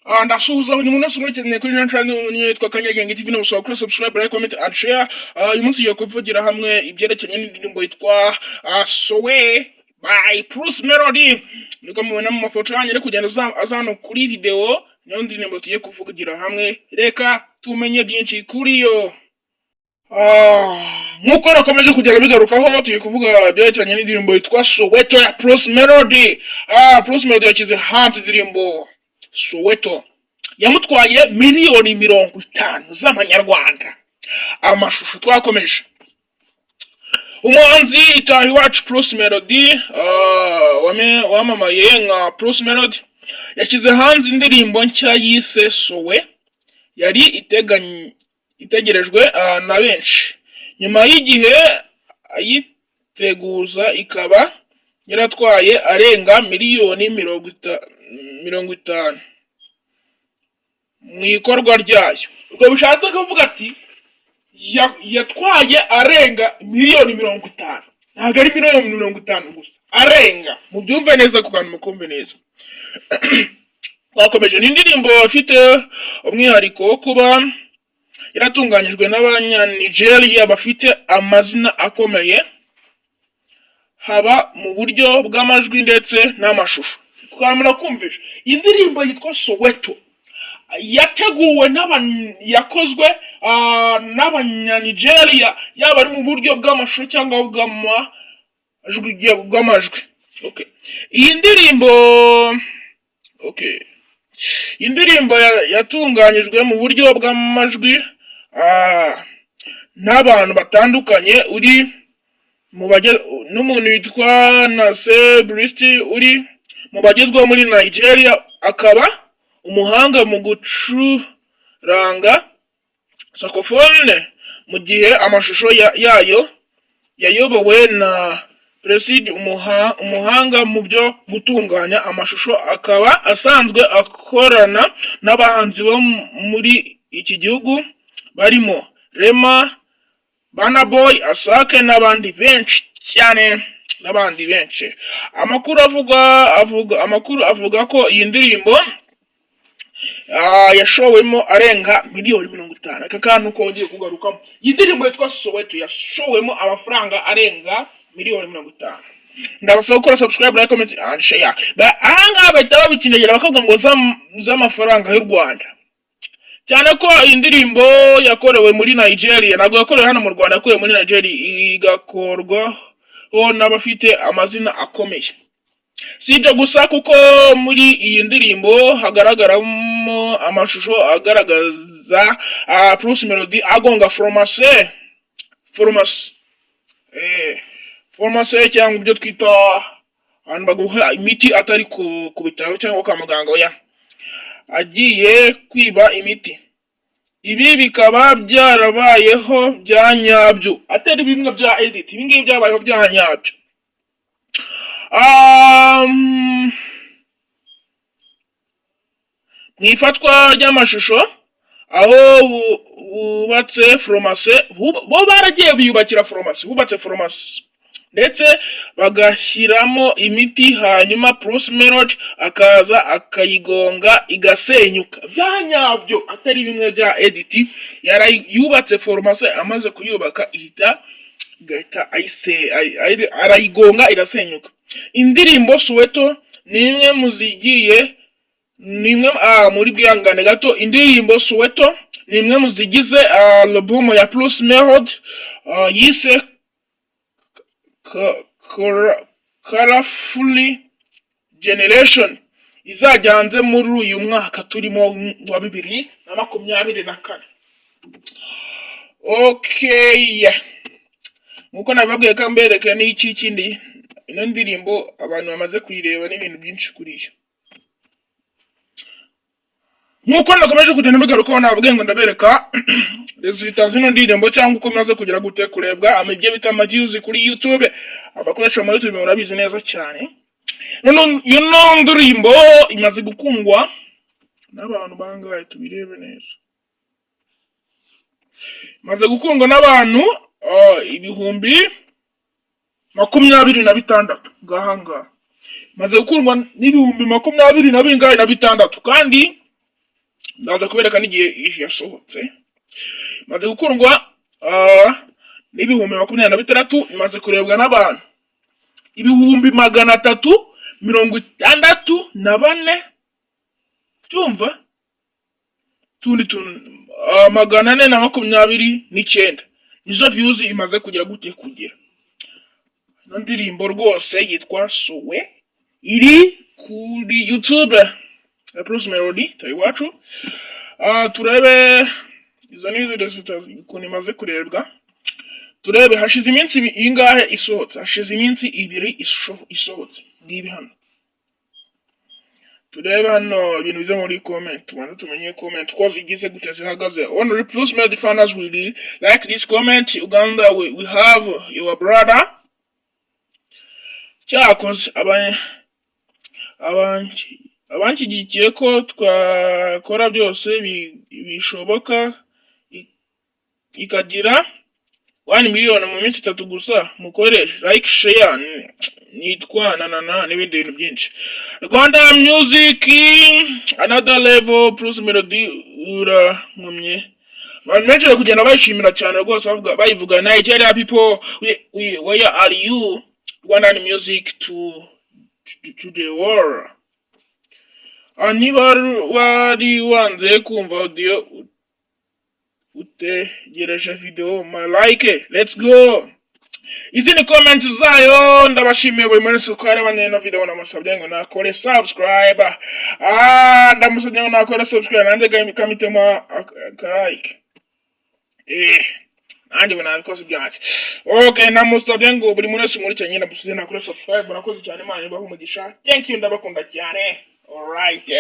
Ndasuhuza buri muntu wese ukurikiranye kuri ino channel yitwa Kanyagenge TV, no kuri subscribe, like, comment and share. Uyu munsi tugiye kuvugira hamwe ibyerekeranye n'indirimbo yitwa Sowe by Bruce Melody. Niko mubona mu mafoto yanjye ari kugenda azano kuri video, niyo ndirimbo tugiye kuvugira hamwe. Reka tumenye byinshi kuri yo. Nkuko nakomeje kugenda bigarukaho, tugiye kuvuga ibyerekeranye n'indirimbo yitwa Soweto ya Bruce Melody. Bruce Melody yakize hanze indirimbo Soweto yamutwaye miliyoni 50 z'amanyarwanda. Amashusho twakomeje. Umuhanzi itahi wacu Bruce Melody wamamaye nka Bruce Melody yakize hanze indirimbo nshya yise Sowe, yari itegerejwe na benshi. Nyuma y'igihe ayiteguza ikaba yaratwaye arenga miliyoni 50 mu ikorwa ryayo. Ubwo bishatse kuvuga ati yatwaye arenga miliyoni 50. Ntabwo ari miliyoni 50 gusa, arenga. Mubyumve neza ku kantu mukumve neza. Twakomeje n'indirimbo ifite umwihariko wo kuba yaratunganyijwe n'abanya-Nigeria bafite amazina akomeye, haba mu buryo bw'amajwi ndetse n'amashusho. Twamara kumvisha indirimbo yitwa Soweto yateguwe yakozwe n'abanya-Nigeria, yaba ari mu buryo bw'amashusho cyangwa bw'amajwi. Iyi ndirimbo yatunganyijwe mu buryo bw'amajwi n'abantu batandukanye, uri n'umuntu witwa Nase Bristi uri mu bagezweho muri Nigeria, akaba umuhanga mu gucuranga saxophone, mu gihe amashusho yayo yayobowe na Preside, umuhanga mu byo gutunganya amashusho, akaba asanzwe akorana n'abahanzi bo muri iki gihugu barimo Rema, Burna Boy, Asake n'abandi benshi cyane, n'abandi benshi. Amakuru avuga ko iyi ndirimbo yashowemo arenga miliyoni 50. Aka kantu kongeye kugarukamo. Iyi ndirimbo yitwa Soweto yashowemo amafaranga arenga miliyoni 50. Ndabasaba gukora subscribe, like, comment and share. Ahanga bahita babikinegera bakavuga ngo z'amafaranga y'u Rwanda. Cyane ko iyi ndirimbo yakorewe muri Nigeria, ntabwo yakorewe hano mu Rwanda, yakorewe muri Nigeria, igakorwa n'abafite amazina akomeye. Si ibyo gusa, kuko muri iyi ndirimbo hagaragaramo amashusho agaragaza Bruce Melody agonga farumasi cyangwa ibyo twita abantu baguha imiti atari ku bitaro cyangwa kwa muganga, agiye kwiba imiti. Ibi bikaba byarabayeho bya nyabyo, atari bimwe bya edit. Ibi ngibi byabayeho bya nyabyo. Mu ifatwa ry'amashusho, aho bubatse farumasi, bo baragiye biyubakira farumasi, bubatse farumasi ndetse bagashyiramo imiti, hanyuma Bruce Melody akaza akayigonga igasenyuka. Bya nyabyo, atari bimwe bya edit. Yubatse farumasi, amaze kuyubaka igahita arayigonga irasenyuka. Indirimbo Soweto ni imwe muri bwihangane gato. Indirimbo Soweto ni imwe mu zigize album ya Bruce Melody yise Colorful Generation, izajya hanze muri uyu mwaka turimo wa 2024. Nkuko nababwiye ko mbereke n'iki kindi, ino ndirimbo abantu bamaze kuyireba n'ibintu byinshi kuri yo. Nkuko nakomeje kugenda bigarukaho, nababwiye ngo ndabereka resultats zino ndirimbo cyangwa uko maze kugira gute kurebwa amibye bita views kuri YouTube. Abakoresha muri YouTube murabizi neza cyane. Ino ndirimbo imaze gukundwa n'abantu bangahe, tubirebe neza. Imaze gukundwa n'abantu ibihumbi 26 gahanga. Imaze gukundwa n'ibihumbi 26 kandi ndaza kubereka n'igihe yasohotse. Maze gukundwa n'ibihumbi 26 imaze kurebwa n'abantu 364 cyumva tundi 429 nizo views imaze kugira gute kugira. Ino ndirimbo rwose yitwa Sowe iri kuri YouTube Bruce Melody tayiwacu. Turebe izo nizo results ukuntu imaze kurebwa. Turebe hashize iminsi ingahe isohotse. Hashize iminsi 2 isohotse. Ngibi hano. Turebe hano ibintu bize muri comment. Tubanza tumenye comment ko zigize gute zihagaze. One Bruce Melody fans will like this comment. Uganda we have your brother. Cyakoze abanshyigikiye ko twakora byose bishoboka ikagira 1 million mu minsi 3 gusa. Mukorere like share nitwa nanana n'ibindi bintu byinshi. Rwanda music another level. Bruce Melody uramumye bantu kugenda bayishimira cyane rwose bayivuga Nigeria people where are you Rwanda music to the world. Niba wari wanze kumva audio utegereje video like let's go. Izi ni comments zayo ndabashimiye buri munsi uko arabanye na video namusabye ngo nakore subscribe. Ndamusabye ngo nakore subscribe nanjye kamitema like. Nanjye nabikoze byanje. Okay, namusabye ngo buri munsi muri cyane ndamusabye nakore subscribe. Nakoze cyane Imana ibaho umugisha. Thank you ndabakunda cyane. All right.